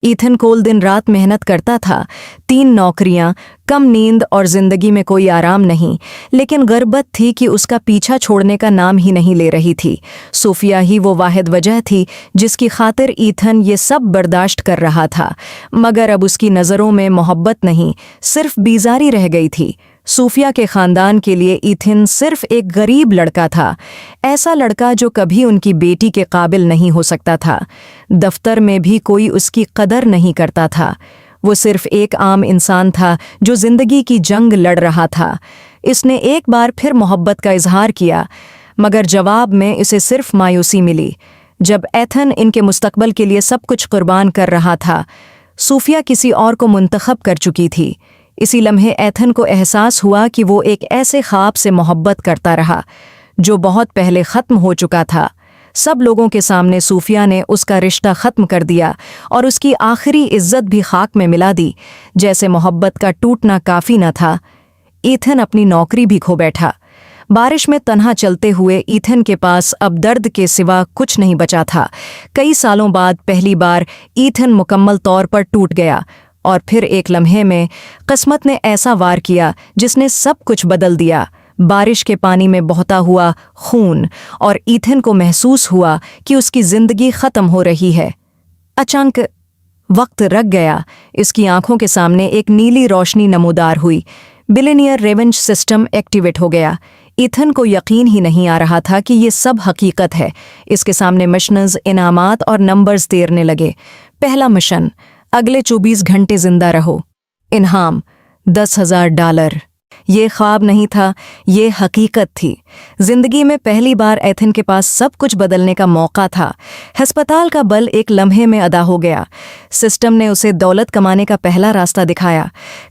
Ethan कोल दिन रात मेहनत करता था, 3 नौकरियां, कम नींद और जिंदगी में कोई आराम नहीं। लेकिन गर्बत थी कि उसका पीछा छोड़ने का नाम ही नहीं ले रही थी। सूफिया ही वो वाहिद वजह थी जिसकी खातिर ईथन ये सब बर्दाश्त कर रहा था। मगर अब उसकी नज़रों में मोहब्बत नहीं, सिर्फ बीजारी रह गई थी। सूफिया के खानदान के लिए ईथन सिर्फ एक गरीब लड़का था, ऐसा लड़का जो कभी उनकी बेटी के काबिल नहीं हो सकता था। दफ्तर में भी कोई उसकी कदर नहीं करता था। वो सिर्फ एक आम इंसान था जो जिंदगी की जंग लड़ रहा था। इसने एक बार फिर मोहब्बत का इजहार किया, मगर जवाब में इसे सिर्फ मायूसी मिली। जब एथन इनके मुस्तकबल के लिए सब कुछ कुर्बान कर रहा था, सूफिया किसी और को मुंतखब कर चुकी थी। इसी लम्हे एथन को एहसास हुआ कि वो एक ऐसे ख्वाब से मोहब्बत करता रहा जो बहुत पहले ख़त्म हो चुका था। सब लोगों के सामने सूफिया ने उसका रिश्ता ख़त्म कर दिया और उसकी आखिरी इज्जत भी खाक में मिला दी। जैसे मोहब्बत का टूटना काफ़ी न था, ईथन अपनी नौकरी भी खो बैठा। बारिश में तन्हा चलते हुए ईथन के पास अब दर्द के सिवा कुछ नहीं बचा था। कई सालों बाद पहली बार ईथन मुकम्मल तौर पर टूट गया, और फिर एक लम्हे में किस्मत ने ऐसा वार किया जिसने सब कुछ बदल दिया। बारिश के पानी में बहता हुआ खून, और ईथन को महसूस हुआ कि उसकी जिंदगी ख़त्म हो रही है। अचानक वक्त रक गया। इसकी आंखों के सामने एक नीली रोशनी नमूदार हुई। बिलियनियर रेवेंज सिस्टम एक्टिवेट हो गया। ईथन को यकीन ही नहीं आ रहा था कि ये सब हकीकत है। इसके सामने मिशनर्स, इनामात और नंबर्स तैरने लगे। पहला मिशन, अगले 24 घंटे जिंदा रहो। इनाम $10,000। ये ख्वाब नहीं था, ये हकीकत थी। जिंदगी में पहली बार एथन के पास सब कुछ बदलने का मौका था। अस्पताल का बल एक लम्हे में अदा हो गया। सिस्टम ने उसे दौलत कमाने का पहला रास्ता दिखाया।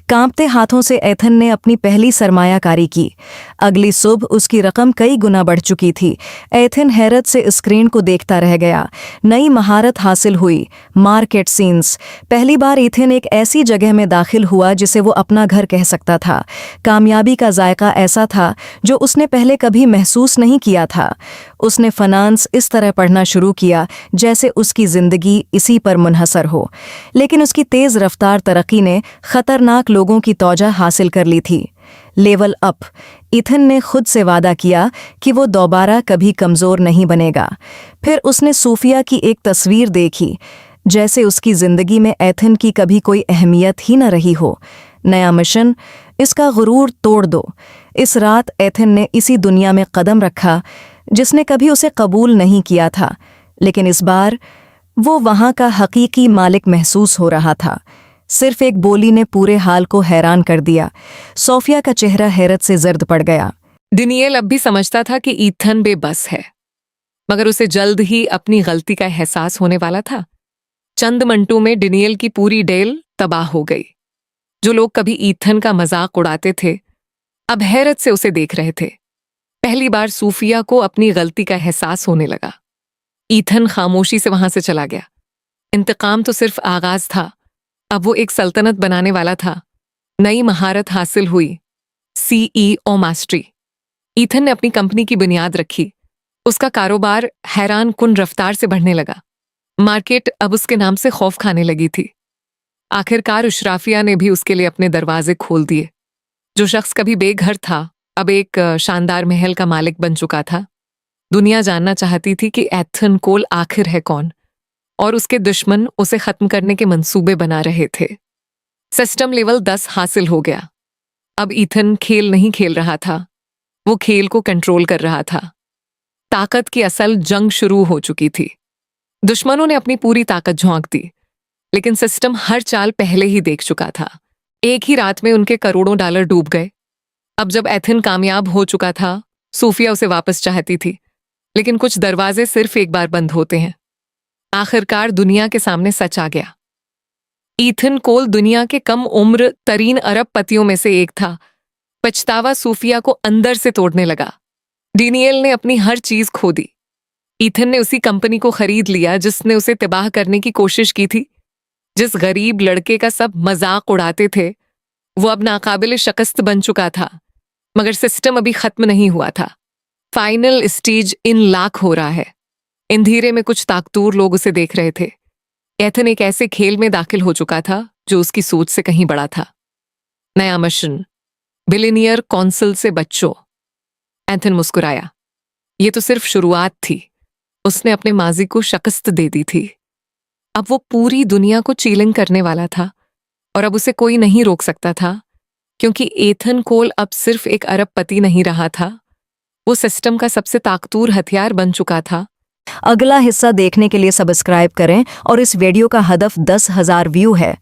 कांपते हाथों से एथन ने अपनी पहली सरमायाकारी की। अगली सुबह उसकी रकम कई गुना बढ़ चुकी थी। एथन हैरत से स्क्रीन को देखता रह गया। नई महारत हासिल हुई, मार्केट सीन्स। पहली बार एथन एक ऐसी जगह में दाखिल हुआ जिसे वो अपना घर कह सकता था। कामयाबी का जायका ऐसा था जो उसने पहले कभी महसूस नहीं किया था। उसने फाइनेंस इस तरह पढ़ना शुरू किया जैसे उसकी जिंदगी इसी पर मुनहसर हो। लेकिन उसकी तेज रफ्तार तरक्की ने खतरनाक लोगों की तौजा हासिल कर ली थी। Level up. ईथन ने खुद से वादा किया कि वो दोबारा कभी कमज़ोर नहीं बनेगा। फिर उसने सूफिया की एक तस्वीर देखी, जैसे उसकी जिंदगी में एथन की कभी कोई अहमियत ही न रही हो। नया मिशन, इसका गुरूर तोड़ दो। इस रात एथन ने इसी दुनिया में कदम रखा जिसने कभी उसे कबूल नहीं किया था। लेकिन इस बार वो वहां का हकीकी मालिक महसूस हो रहा था। सिर्फ एक बोली ने पूरे हाल को हैरान कर दिया। सोफिया का चेहरा हैरत से जर्द पड़ गया। डेनियल अब भी समझता था कि ईथन बेबस है, मगर उसे जल्द ही अपनी गलती का एहसास होने वाला था। चंद मिनटों में डेनियल की पूरी डेल तबाह हो गई। जो लोग कभी ईथन का मजाक उड़ाते थे, अब हैरत से उसे देख रहे थे। पहली बार सूफिया को अपनी गलती का एहसास होने लगा। ईथन खामोशी से वहां से चला गया। इंतकाम तो सिर्फ आगाज था, अब वो एक सल्तनत बनाने वाला था। नई महारत हासिल हुई, CEO मास्टरी। ईथन ने अपनी कंपनी की बुनियाद रखी। उसका कारोबार हैरान कुन रफ्तार से बढ़ने लगा। मार्केट अब उसके नाम से खौफ खाने लगी थी। आखिरकार अशराफिया ने भी उसके लिए अपने दरवाजे खोल दिए। जो शख्स कभी बेघर था, अब एक शानदार महल का मालिक बन चुका था। दुनिया जानना चाहती थी कि एथन कोल आखिर है कौन, और उसके दुश्मन उसे खत्म करने के मंसूबे बना रहे थे। सिस्टम लेवल 10 हासिल हो गया। अब ईथन खेल नहीं खेल रहा था, वो खेल को कंट्रोल कर रहा था। ताकत की असल जंग शुरू हो चुकी थी। दुश्मनों ने अपनी पूरी ताकत झोंक दी, लेकिन सिस्टम हर चाल पहले ही देख चुका था। एक ही रात में उनके करोड़ों डॉलर डूब गए। अब जब एथन कामयाब हो चुका था, सूफिया उसे वापस चाहती थी, लेकिन कुछ दरवाजे सिर्फ एक बार बंद होते हैं। आखिरकार दुनिया के सामने सच आ गया। ईथन कोल दुनिया के कम उम्र तरीन अरबपतियों में से एक था। पछतावा सूफिया को अंदर से तोड़ने लगा। डेनियल ने अपनी हर चीज खो दी। ईथन ने उसी कंपनी को खरीद लिया जिसने उसे तबाह करने की कोशिश की थी। जिस गरीब लड़के का सब मजाक उड़ाते थे, वो अब नाकाबिल शिकस्त बन चुका था। मगर सिस्टम अभी खत्म नहीं हुआ था। फाइनल स्टेज इन लाख हो रहा है। अंधेरे में कुछ ताकतूर लोग उसे देख रहे थे। एथन एक ऐसे खेल में दाखिल हो चुका था जो उसकी सोच से कहीं बड़ा था। नया मिशन, बिलियनियर कौंसिल से बच्चों। एथन मुस्कुराया। ये तो सिर्फ शुरुआत थी। उसने अपने माजी को शिकस्त दे दी थी। अब वो पूरी दुनिया को चीलिंग करने वाला था और अब उसे कोई नहीं रोक सकता था, क्योंकि एथन कोल अब सिर्फ एक अरबपति नहीं रहा था, वो सिस्टम का सबसे ताकतवर हथियार बन चुका था। अगला हिस्सा देखने के लिए सब्सक्राइब करें और इस वीडियो का हदफ 10,000 व्यू है।